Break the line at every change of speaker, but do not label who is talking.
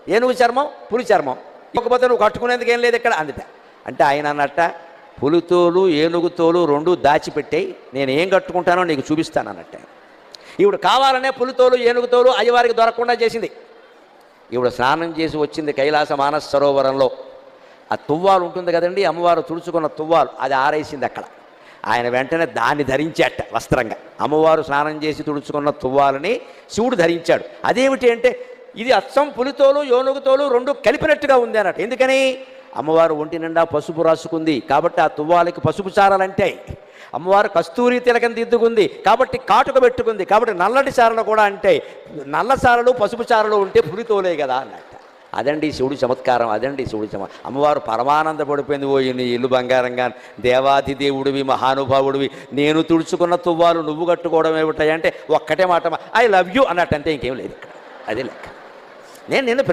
ఏనుగు చర్మం పులి చర్మం, ఇవ్వకపోతే నువ్వు కట్టుకునేందుకు ఏం లేదు ఇక్కడ అందుట. అంటే ఆయన అన్నట్ట, పులితోలు ఏనుగుతోలు రెండు దాచిపెట్టాయి, నేను ఏం కట్టుకుంటానో నీకు చూపిస్తాను అన్నట్టు. ఈవిడ కావాలనే పులితోలు ఏనుగుతోలు అయ్యవారికి దొరకకుండా చేసింది. ఈవిడ స్నానం చేసి వచ్చింది కైలాస మానస సరోవరంలో. ఆ తువ్వాలు ఉంటుంది కదండి, అమ్మవారు తుడుచుకున్న తువ్వాలు, అది ఆరేసింది అక్కడ. ఆయన వెంటనే దాన్ని ధరించాట వస్త్రంగా. అమ్మవారు స్నానం చేసి తుడుచుకున్న తువ్వాలని శివుడు ధరించాడు. అదేమిటి అంటే ఇది అచ్చం పులితోలు ఏనుగుతోలు రెండు కలిపినట్టుగా ఉంది అన్నట్టు. ఎందుకని? అమ్మవారు ఒంటి నిండా పసుపు రాసుకుంది కాబట్టి ఆ తువ్వాలకి పసుపు చారలంటే, అమ్మవారు కస్తూరి తిలకం దిద్దుకుంది కాబట్టి కాటుక పెట్టుకుంది కాబట్టి నల్లటి చారలు కూడా అంటే, నల్ల చారలు పసుపు చారలు ఉంటే పులితోలే కదా అన్నట్టు. అదండి శివుడి చమత్కారం, అదండి శివుడి అమ్మవారు పరమానంద పడిపోయింది. ఓ నీ ఇల్లు బంగారంగా, దేవాది దేవుడివి, మహానుభావుడివి, నేను తుడుచుకున్న తువ్వాలు నువ్వు కట్టుకోవడం ఏమిటాయి అంటే ఒక్కటే మాట, ఐ లవ్ యూ అన్నట్టు, అంతే, ఇంకేం లేదు ఇక్కడ. అదే లెక్క. నేను నిన్ను